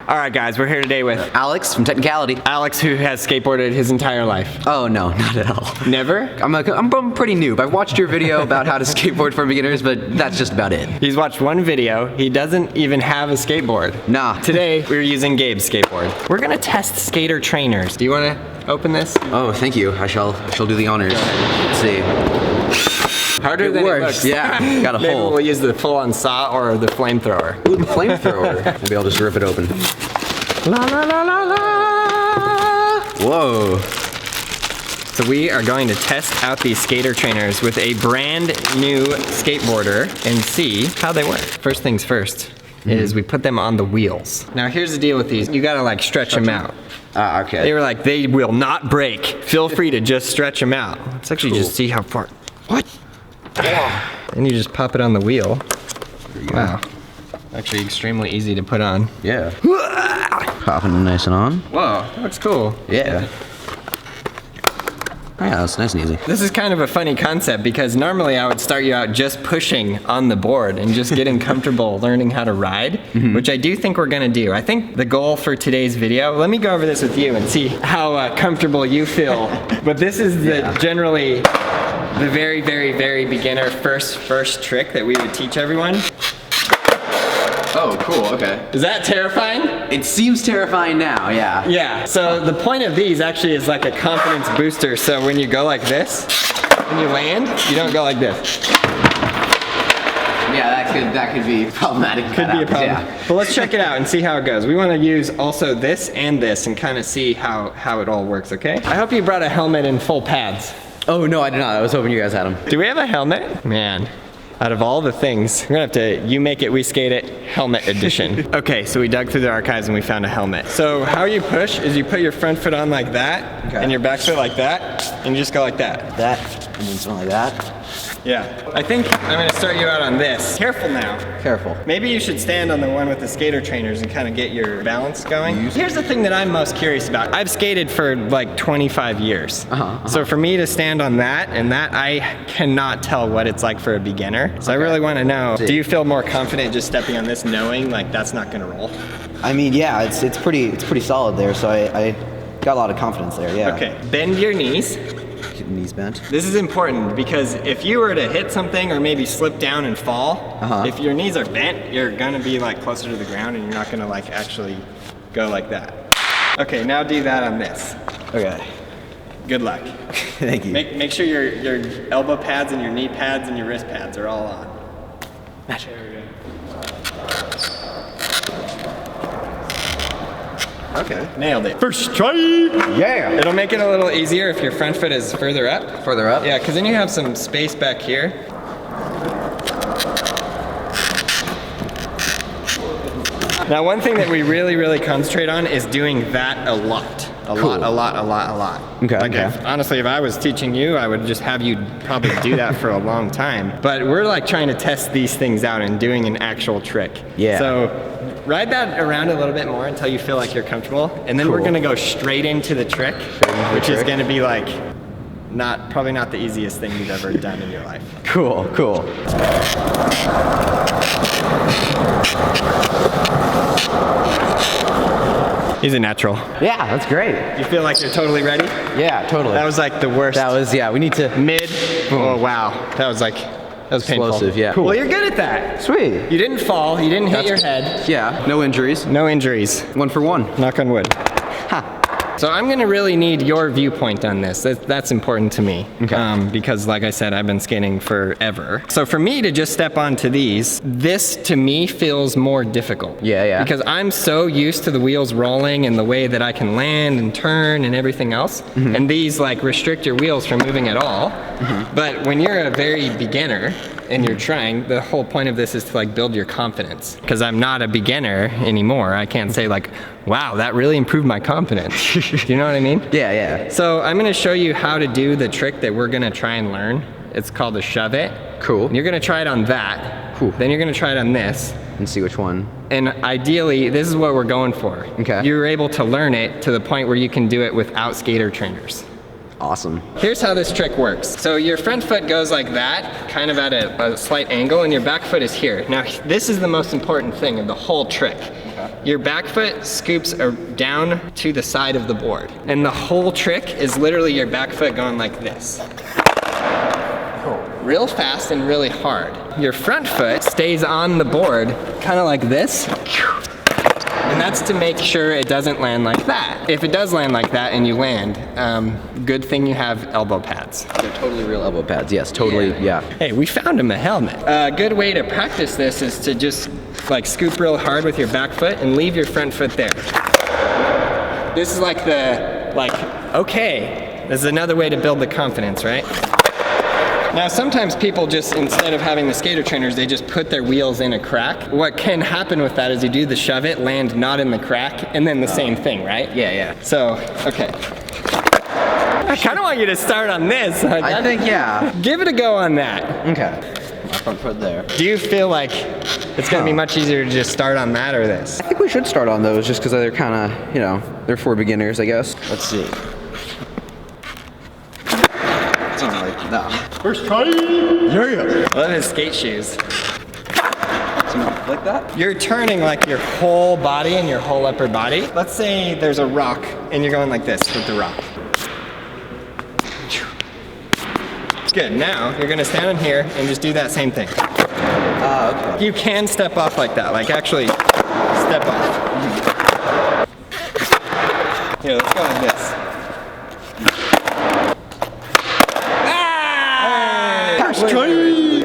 All right, guys, we're here today with Alex from Technicality. Alex, who has skateboarded his entire life. Oh no, not at all. Never? I'm pretty noob. I've watched your video about how to skateboard for beginners, but that's just about it. He's watched one video. He doesn't even have a skateboard. Nah. Today, we're using Gabe's skateboard. We're gonna test skater trainers. Do you wanna open this? Oh, thank you. I shall do the honors. Let's see. Harder than it looks. Yeah, got a Maybe hole. we'll use the full-on saw or the flamethrower. Ooh, the flamethrower. Maybe I'll just rip it open. La la la la la. Whoa. So we are going to test out these skater trainers with a brand new skateboarder and see how they work. First things first is we put them on the wheels. Now here's the deal with these. You gotta like stretch them out. Okay. They were like, they will not break. Feel free to just stretch them out. Let's actually just see how far. What? And you just pop it on the wheel. Wow. Actually extremely easy to put on. Yeah. Popping them nice and on. Whoa, that looks cool. Yeah. Yeah, that's nice and easy. This is kind of a funny concept because normally I would start you out just pushing on the board and just getting comfortable learning how to ride, which I do think we're gonna do. I think the goal for today's video, let me go over this with you and see how comfortable you feel. But this is generally the very, very, very beginner first trick that we would teach everyone. Oh, cool, okay. Is that terrifying? It seems terrifying now, yeah. Yeah, so the point of these actually is like a confidence booster. So when you go like this, when you land, you don't go like this. Yeah, that could be problematic. Could be a problem. Yeah. But let's check it out and see how it goes. We want to use also this and this and kind of see how it all works, okay? I hope you brought a helmet and full pads. Oh, no, I did not. I was hoping you guys had them. Do we have a helmet? Man. Out of all the things, we're gonna have to You Make It, We Skate It, helmet edition. Okay, so we dug through the archives and we found a helmet. So how you push is you put your front foot on like that, and your back foot like that, and you just go like that. That, and then something like that. Yeah. I think I'm gonna start you out on this. Careful now. Careful. Maybe you should stand on the one with the skater trainers and kind of get your balance going. Here's the thing that I'm most curious about. I've skated for like 25 years. So for me to stand on that and that, I cannot tell what it's like for a beginner. So I really want to know, do you feel more confident just stepping on this knowing like that's not gonna roll? I mean, yeah, it's pretty solid there, so I got a lot of confidence there, yeah. Okay, bend your knees. Keep the knees bent. This is important because if you were to hit something or maybe slip down and fall, if your knees are bent, you're gonna be like closer to the ground and you're not gonna like actually go like that. Okay, now do that on this. Okay. Good luck. Thank you. Make sure your elbow pads and your knee pads and your wrist pads are all on. There we go. Okay, nailed it. First try! Yeah! It'll make it a little easier if your front foot is further up. Further up? Yeah, because then you have some space back here. Now one thing that we really concentrate on is doing that a lot. A lot. Okay. Like honestly, if I was teaching you, I would just have you probably do that for a long time. But we're like trying to test these things out and doing an actual trick. Yeah. So ride that around a little bit more until you feel like you're comfortable. And then we're gonna go straight into the trick, which is gonna be like, probably not the easiest thing you've ever done in your life. Cool. He's a natural. Yeah, that's great. You feel like you're totally ready? Yeah, totally. That was like the worst. That was, yeah, we need to... Mid. Oh wow. That was painful. Explosive, yeah. Cool. Well, you're good at that. Sweet. You didn't fall. You didn't hit your head. Yeah, no injuries. No injuries. 1 for 1. Knock on wood. So I'm gonna really need your viewpoint on this. That's important to me. Okay. Because like I said, I've been skating forever. So for me to just step onto these, this to me feels more difficult. Yeah. Because I'm so used to the wheels rolling and the way that I can land and turn and everything else. And these like restrict your wheels from moving at all. But when you're a very beginner and you're trying, the whole point of this is to like build your confidence. Because I'm not a beginner anymore. I can't say like, wow, that really improved my confidence. Do you know what I mean? Yeah. So I'm gonna show you how to do the trick that we're gonna try and learn. It's called a shove it. Cool. And you're gonna try it on that. Cool. Then you're gonna try it on this. And see which one. And ideally, this is what we're going for. Okay. You're able to learn it to the point where you can do it without skater trainers. Awesome. Here's how this trick works. So your front foot goes like that, kind of at a slight angle, and your back foot is here. Now, this is the most important thing of the whole trick. Okay. your back foot scoops down to the side of the board. And the whole trick is literally your back foot going like this. Real fast and really hard. Your front foot stays on the board, kind of like this. And that's to make sure it doesn't land like that. If it does land like that and you land, good thing you have elbow pads. They're totally real elbow pads. Yes, totally. Yeah. Hey, we found him a helmet. A good way to practice this is to just like scoop real hard with your back foot and leave your front foot there. This is like okay, this is another way to build the confidence, right? Now sometimes people just, instead of having the skater trainers, they just put their wheels in a crack. What can happen with that is you do the shove it, land not in the crack, and then the same thing, right? Yeah. So, okay. I kind of want you to start on this. I think, yeah. Give it a go on that. Okay. My front foot there. Do you feel like it's going to be much easier to just start on that or this? I think we should start on those just because they're kind of, you know, they're for beginners, I guess. Let's see. Something like that. First try. Yeah. I love his skate shoes. Something like that? You're turning like your whole body and your whole upper body. Let's say there's a rock and you're going like this with the rock. Good. Now you're going to stand in here and just do that same thing. Okay. You can step off like that. Like actually step off. Here, let's go like this.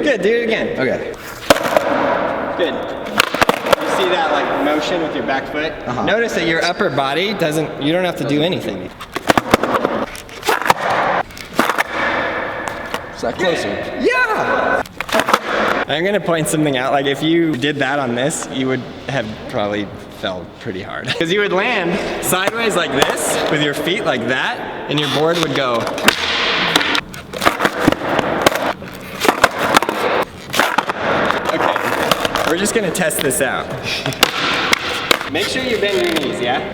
Good, do it again. Okay. Good. You see that like motion with your back foot? Notice that your upper body you don't have to do anything. Is that closer? Yeah! I'm gonna point something out, like if you did that on this, you would have probably fell pretty hard. Because you would land sideways like this, with your feet like that, and your board would go. We're just gonna test this out. Make sure you bend your knees, yeah?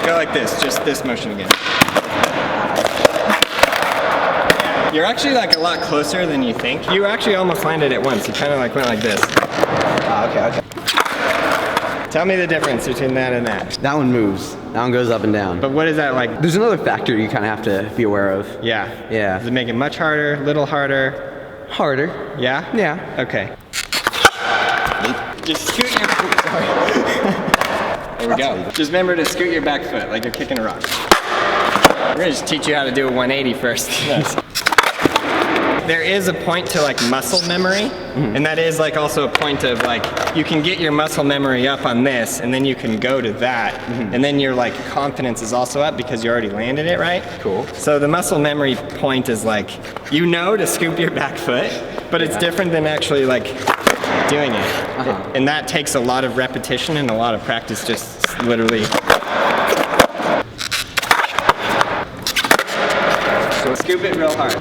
Go like this, just this motion again. You're actually like a lot closer than you think. You actually almost landed it once. You kind of like went like this. Okay. Tell me the difference between that and that. That one moves. That one goes up and down. But what is that like? There's another factor you kind of have to be aware of. Yeah. Yeah. Does it make it much harder, little harder? Harder. Yeah? Yeah. Okay. Just scoot your foot. Sorry. There we go. Just remember to scoot your back foot like you're kicking a rock. We're gonna just teach you how to do a 180 first. There is a point to like muscle memory, and that is like also a point of like, you can get your muscle memory up on this, and then you can go to that, and then your like confidence is also up because you already landed it, right? Cool. So the muscle memory point is like, you know to scoop your back foot, but it's different than actually like doing it. And that takes a lot of repetition and a lot of practice, just literally. So scoop it real hard.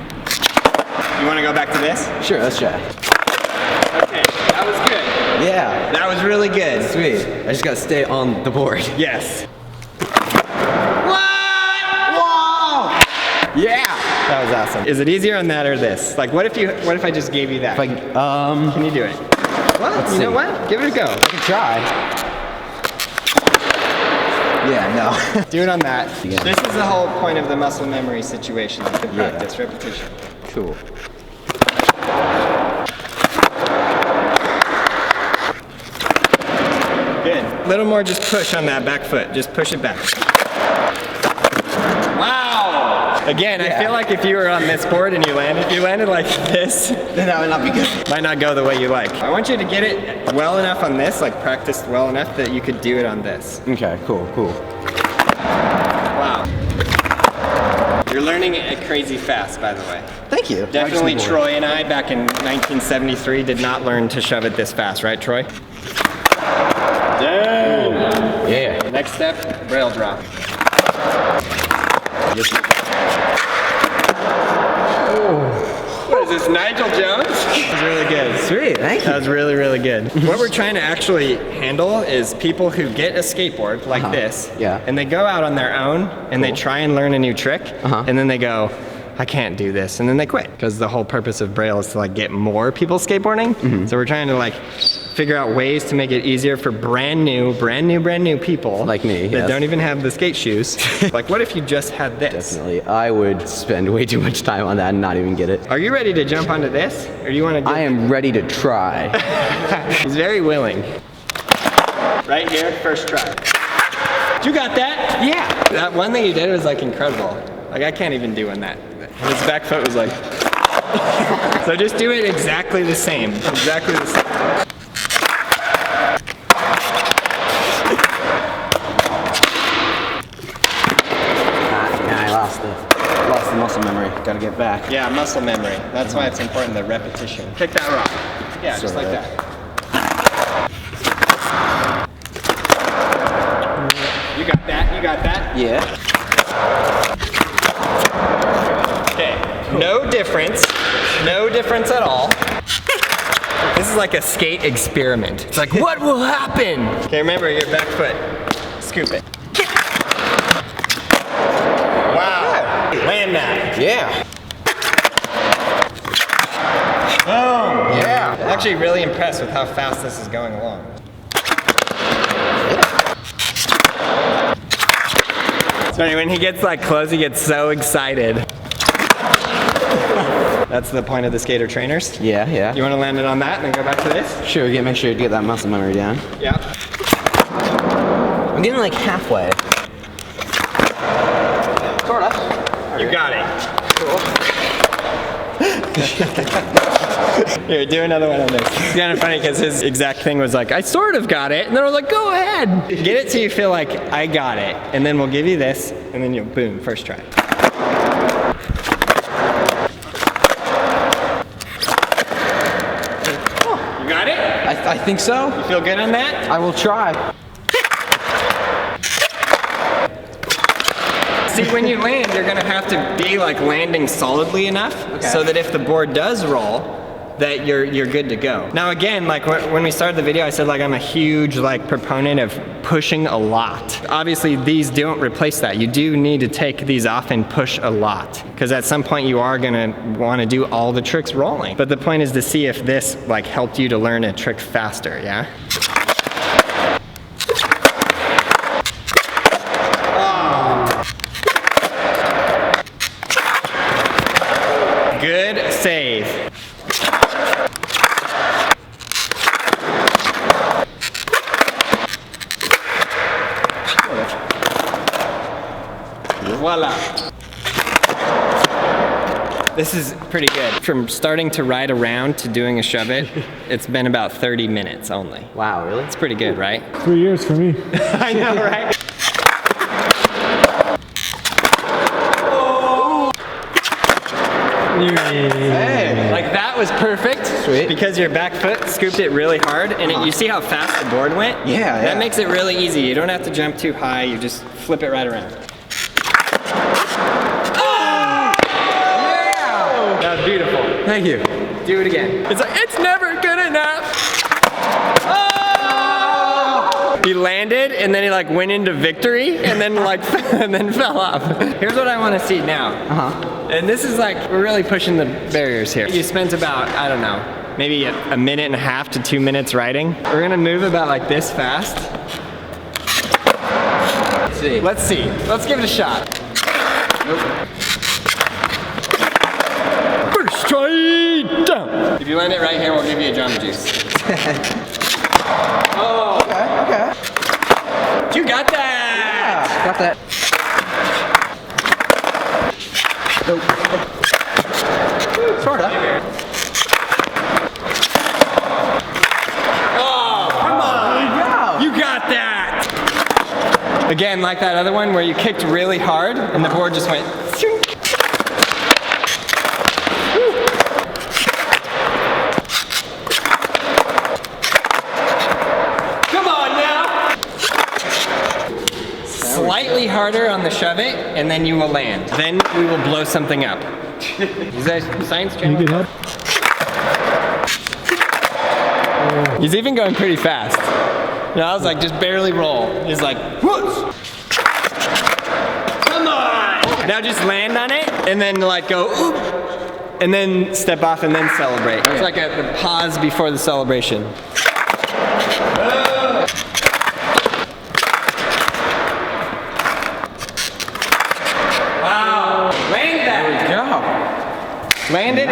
You want to go back to this? Sure, let's try. Okay, that was good. Yeah. That was really good. Sweet. I just gotta stay on the board. Yes. Whoa! Yeah! That was awesome. Is it easier on that or this? Like, what if I just gave you that? Can you do it? Well, you know what? Give it a go. I can try. Yeah, no. Do it on that. Yeah. This is the whole point of the muscle memory situation, like the practice, repetition. Cool. Good. A little more just push on that back foot. Just push it back. Wow! Again, I feel like if you were on this board and you landed like this, Then that would not be good. might not go the way you like. I want you to get it well enough on this, like practiced well enough that you could do it on this. Okay, cool. Wow. You're learning it crazy fast, by the way. Thank you. Definitely Troy and I, back in 1973, did not learn to shove it this fast, right, Troy? Damn! Yeah. Next step, rail drop. What is this, Nigel Jones? That was really good. Sweet, thank you. That was really, really good. What we're trying to actually handle is people who get a skateboard like this, and they go out on their own, and they try and learn a new trick, and then they go, I can't do this, and then they quit. Because the whole purpose of Braille is to like get more people skateboarding. So we're trying to like figure out ways to make it easier for brand new people Like me, that yes. don't even have the skate shoes. Like, what if you just had this? Definitely. I would spend way too much time on that and not even get it. Are you ready to jump onto this, or do you want to? I am ready to try. He's very willing. Right here, first try. You got that? Yeah. That one that you did was like incredible. Like, I can't even do one that. His back foot was like. So just do it exactly the same. Exactly the same. I lost the muscle memory. Gotta get back. Yeah, muscle memory. That's why it's important, the repetition. Kick that rock. Yeah, just like that. You got that, you got that. Yeah. Okay, no difference. No difference at all. This is like a skate experiment. It's like, what will happen? Okay, remember your back foot. Scoop it. Wow. Land that. Yeah. Boom. Yeah. I'm actually really impressed with how fast this is going along. So when he gets like close, he gets so excited. That's the point of the skater trainers. Yeah, yeah. You want to land it on that and then go back to this? Sure, make sure to get that muscle memory down. Yeah. I'm getting like halfway. Sort of. You got it. Here, do another one on this. It's kind of funny because his exact thing was like, I sort of got it. And then I was like, go ahead. Get it till you feel like, I got it. And then we'll give you this. And then you'll, boom, first try. You got it? I think so. You feel good on that? I will try. See, when you land, you're gonna have to be like landing solidly enough so that if the board does roll, that you're good to go. Now again, like when we started the video, I said like I'm a huge like proponent of pushing a lot. Obviously these don't replace that. You do need to take these off and push a lot, because at some point you are gonna wanna do all the tricks rolling. But the point is to see if this like helped you to learn a trick faster, yeah? Good save. Voila. This is pretty good. From starting to ride around to doing a shove it, it's been about 30 minutes only. Wow, really? It's pretty good, right? 3 years for me. I know, right? Hey. Like that was perfect. Sweet. Because your back foot scooped it really hard, and you see how fast the board went? Yeah, That yeah. makes it really easy. You don't have to jump too high. You just flip it right around. Oh! Yeah! That was beautiful. Thank you. Do it again. It's like, it's never good enough. Oh! He landed, and then he like went into victory, and then like, and then fell off. Here's what I want to see now. And this is like, we're really pushing the barriers here. You spent about, I don't know, maybe a minute and a half to 2 minutes riding. We're gonna move about like this fast. Let's see. Let's see. Let's give it a shot. Nope. First try, down. If you land it right here, we'll give you a Jamba Juice. Oh. Okay. You got that. Yeah, got that. Nope. Sorta. Oh, come on. You got that. Again, like that other one where you kicked really hard and the board just went. Come on now. Slightly harder on the shove it, and then you will land. Then we will blow something up. Is that science You channel? can help. He's even going pretty fast. And I was like, just barely roll. He's like, whoosh! Come on! Now just land on it, and then like go, oop! And then step off and then celebrate. It's like a pause before the celebration.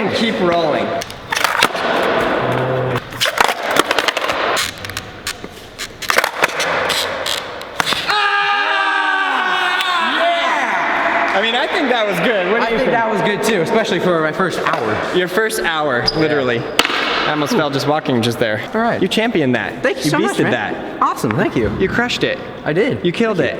and keep rolling. I mean, I think that was good. What do I you think that was good too, especially for my first hour. Your first hour, literally. I almost fell just walking just there. All right. You championed that. Thank you so much, beasted man. that. Awesome, thank you. You crushed it. I did. You killed it.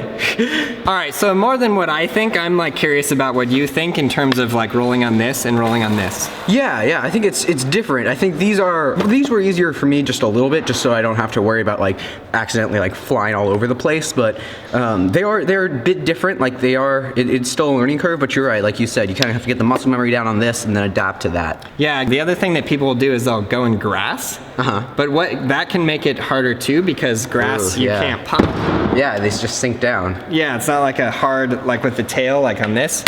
All right, so more than what I think, I'm like curious about what you think in terms of like rolling on this and rolling on this. Yeah, I think it's different. I think these were easier for me just a little bit, just so I don't have to worry about like accidentally like flying all over the place. But they're a bit different. Like it's still a learning curve. But you're right, like you said, you kind of have to get the muscle memory down on this and then adapt to that. Yeah, the other thing that people will do is they'll go in grass. But that can make it harder too, because grass you can't pump. Yeah, they just sink down. Yeah, it's not like a hard, like with the tail, like on this.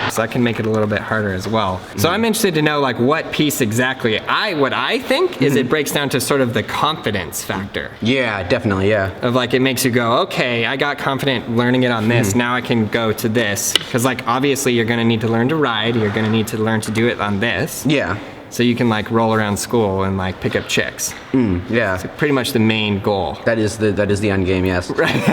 So that can make it a little bit harder as well. So I'm interested to know like what piece exactly. What I think is it breaks down to sort of the confidence factor. Yeah, definitely, yeah. Of like, it makes you go, okay, I got confident learning it on this, now I can go to this. Because like, obviously you're gonna need to learn to ride, you're gonna need to learn to do it on this. Yeah. So you can like roll around school and like pick up chicks. Yeah. It's pretty much the main goal. That is the end game, yes. Right.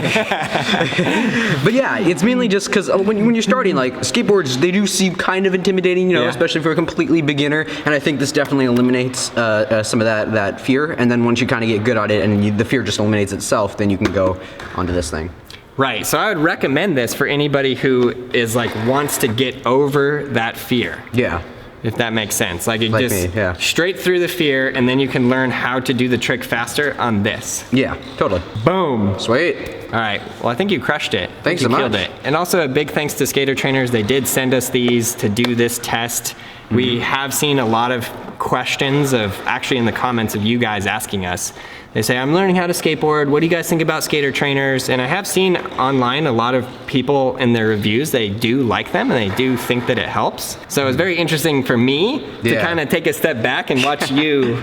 But yeah, it's mainly just because when you're starting, like skateboards, they do seem kind of intimidating, you know, especially for a completely beginner. And I think this definitely eliminates some of that fear. And then once you kind of get good at it and the fear just eliminates itself, then you can go onto this thing. Right, so I would recommend this for anybody who is like wants to get over that fear. Yeah. If that makes sense. Like it just straight through the fear, and then you can learn how to do the trick faster on this. Yeah, totally. Boom. Sweet. All right, well I think you crushed it. Thanks so much. Killed it. And also a big thanks to Skater Trainers. They did send us these to do this test. We have seen a lot of questions actually in the comments of you guys asking us. They say, I'm learning how to skateboard. What do you guys think about Skater Trainers? And I have seen online a lot of people in their reviews, they do like them and they do think that it helps. So it was very interesting for me to kind of take a step back and watch you.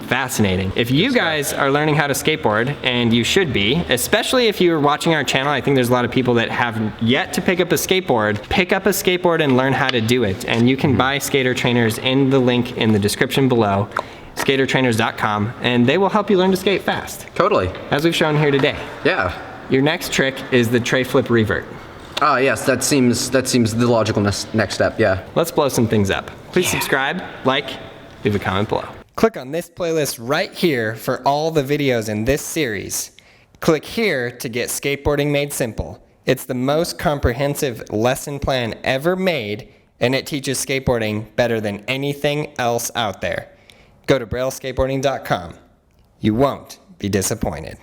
Fascinating. If you guys are learning how to skateboard, and you should be, especially if you're watching our channel, I think there's a lot of people that have yet to pick up a skateboard. Pick up a skateboard and learn how to do it. And you can buy Skater Trainers in the link in the description below. SkaterTrainers.com, and they will help you learn to skate fast. Totally. As we've shown here today. Yeah. Your next trick is the tray flip revert. Yes, that seems the logical next step, yeah. Let's blow some things up. Please subscribe, like, leave a comment below. Click on this playlist right here for all the videos in this series. Click here to get skateboarding made simple. It's the most comprehensive lesson plan ever made, and it teaches skateboarding better than anything else out there. Go to brailleskateboarding.com. You won't be disappointed.